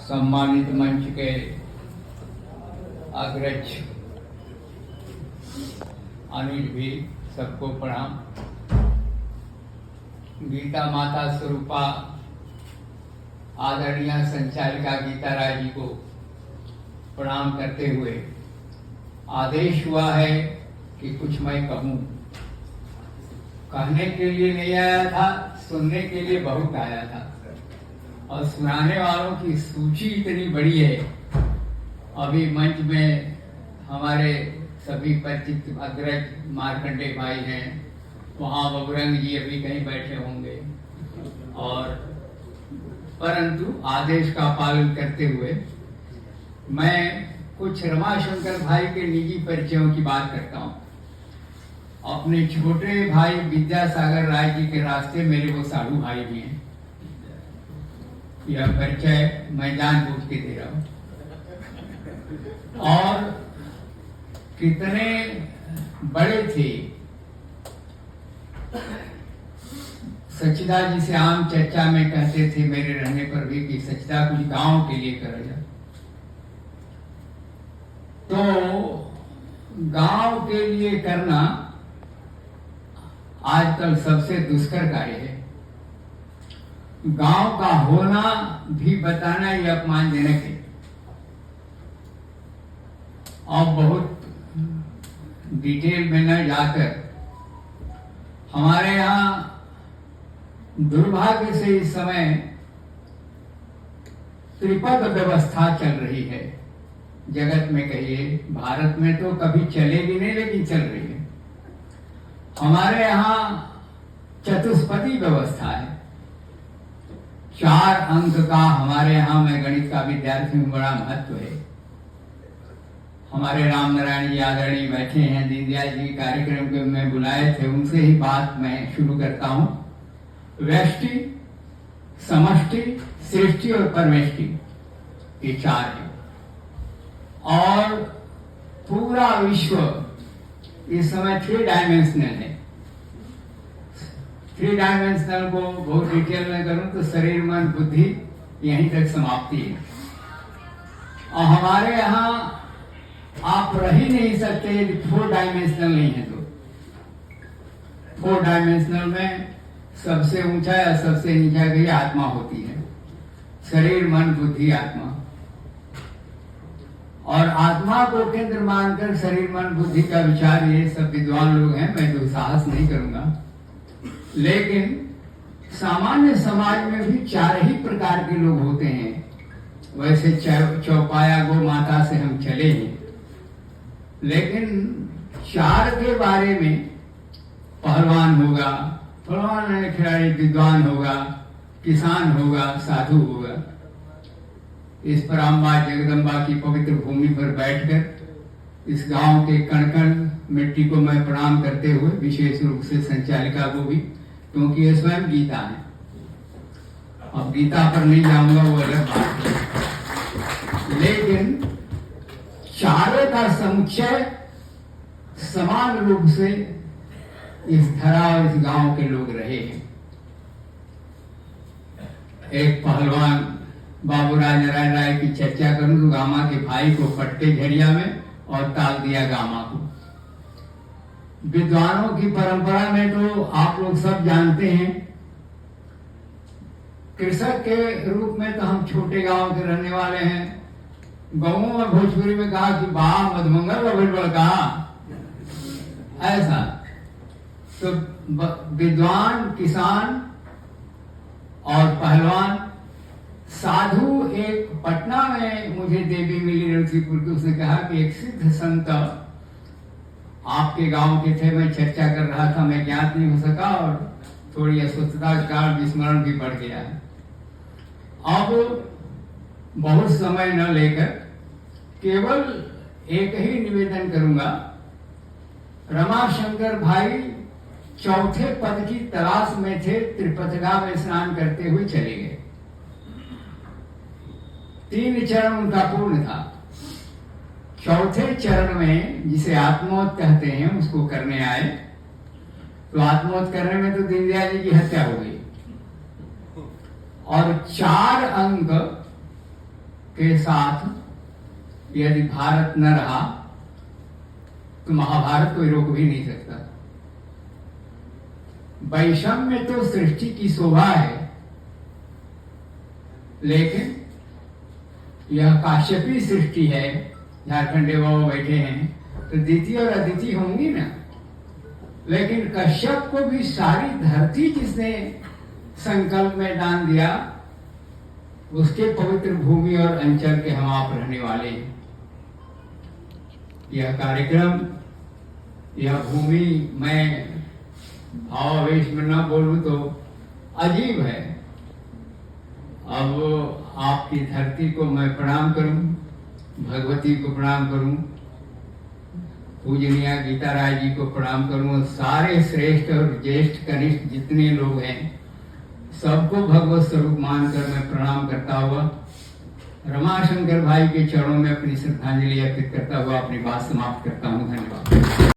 सम्मानित मंच के अग्रज अनिल भी, सबको प्रणाम। गीता माता स्वरूपा आदरणीय संचालिका गीता राय जी को प्रणाम करते हुए आदेश हुआ है कि कुछ मैं कहूं। कहने के लिए नहीं आया था, सुनने के लिए बहुत आया था, और सुनाने वालों की सूची इतनी बड़ी है। अभी मंच में हमारे सभी परिचित अग्रज मार्कंडे भाई हैं, वहाँ बबुरंग जी अभी कहीं बैठे होंगे, और परंतु आदेश का पालन करते हुए मैं कुछ रमाशंकर भाई के निजी परिचयों की बात करता हूँ। अपने छोटे भाई विद्यासागर राय जी के रास्ते मेरे वो साधु भाई भी हैं। यह परिचय मैं जानबूझ के दे रहा हूँ। और कितने बड़े थे, सचिदा जी से आम चर्चा में कहते थे मेरे रहने पर भी कि सचिदा कुछ गांव के लिए करो जा। तो गांव के लिए करना आजकल सबसे दुष्कर कार्य है। गांव का होना भी बताना ये अपमानजनक है। और बहुत डिटेल में न जाकर, हमारे यहाँ दुर्भाग्य से इस समय त्रिपद व्यवस्था चल रही है। जगत में कहिए, भारत में तो कभी चलेगी नहीं, लेकिन चल रही है। हमारे यहाँ चतुष्पदी व्यवस्था है। 4 अंक का हमारे यहाँ, मैं गणित का विद्यार्थी हूँ, बड़ा महत्व है। हमारे राम नारायण जी आदरणीय बैठे हैं, दीनदयाल जी कार्यक्रम के में बुलाए थे, उनसे ही बात मैं शुरू करता हूँ। व्यष्टि, समष्टि, सृष्टि और परमेष्टि, ये 4 है। और पूरा विश्व इस समय 3 डायमेंशनल है। 3 डायमेंशनल को बहुत डिटेल में करूं तो शरीर मन बुद्धि यहीं तक समाप्ति है। और हमारे यहाँ आप रह ही नहीं सकते यदि 4 डायमेंशनल नहीं है तो। 4 डायमेंशनल में सबसे ऊंचा या सबसे नीचा की आत्मा होती है। शरीर मन बुद्धि आत्मा। और आत्मा को केंद्र मानकर शरीर मन बुद्धि का विचार, ये सब विद्वान लोग हैं, मैं दुस्साहस नहीं करूंगा। लेकिन सामान्य समाज में भी 4 ही प्रकार के लोग होते हैं। वैसे चौपाया गो माता से हम चले हैं, लेकिन 4 के बारे में पहलवान होगा, पहलवान खिलाड़ी, विद्वान होगा, किसान होगा, साधु होगा। इस पराम्बा जगदम्बा की पवित्र भूमि पर बैठकर इस गांव के कण-कण मिट्टी को मैं प्रणाम करते हुए, विशेष रूप से संचालिका को भी, क्योंकि ये स्वयं गीता है। अब गीता पर नहीं जाऊंगा, वो अलग बात है। लेकिन 4 का समुच्चय समान रूप से इस धरा और इस गांव के लोग रहे हैं। एक पहलवान बाबूराज नारायण राय की चर्चा करूं तो गामा के भाई को पट्टे झरिया में और ताल दिया गामा को। विद्वानों की परंपरा में तो आप लोग सब जानते हैं। कृषक के रूप में तो हम छोटे गांव के रहने वाले हैं। गांवों में भोजपुरी में कहा कि बा मधुमंगल बड़बड़ कहा, ऐसा। तो विद्वान, किसान और पहलवान, साधु। एक पटना में मुझे देवी मिली रणथीपुर की, उसने कहा कि एक सिद्ध संत आपके गांव के थे, मैं चर्चा कर रहा था, मैं ज्ञात नहीं हो सका और थोड़ी अस्वस्थता के कारण विस्मरण भी बढ़ गया है। अब बहुत समय न लेकर केवल एक ही निवेदन करूंगा। रमाशंकर भाई 4थे पद की तलाश में थे, त्रिपथगा में स्नान करते हुए चले गए। 3 चरण उनका पूर्ण था। 4थे चरण में, जिसे आत्मोत कहते हैं, उसको करने आए। तो आत्महत्या करने में तो दीनदयाल जी की हत्या हो गई। और 4 अंक के साथ यदि भारत न रहा तो महाभारत कोई रोक भी नहीं सकता। वैषम्य तो सृष्टि की शोभा है, लेकिन यह काश्यपी सृष्टि है। झारखंडे बाबा बैठे हैं तो द्वितीय और अदिति होंगी ना, लेकिन कश्यप को भी सारी धरती जिसने संकल्प में दान दिया, उसके पवित्र भूमि और अंचल के हम आप रहने वाले हैं। यह कार्यक्रम, यह भूमि, मैं भावावेश में ना बोलूं तो अजीब है। अब आपकी धरती को मैं प्रणाम करूं, भगवती को प्रणाम करूं, पूजनीय गीता राय जी को प्रणाम करूं, सारे श्रेष्ठ और ज्येष्ठ कनिष्ठ जितने लोग हैं सबको भगवत स्वरूप मानकर मैं प्रणाम करता हुआ रमाशंकर भाई के चरणों में अपनी श्रद्धांजलि अर्पित करता हुआ अपनी बात समाप्त करता हूं। धन्यवाद।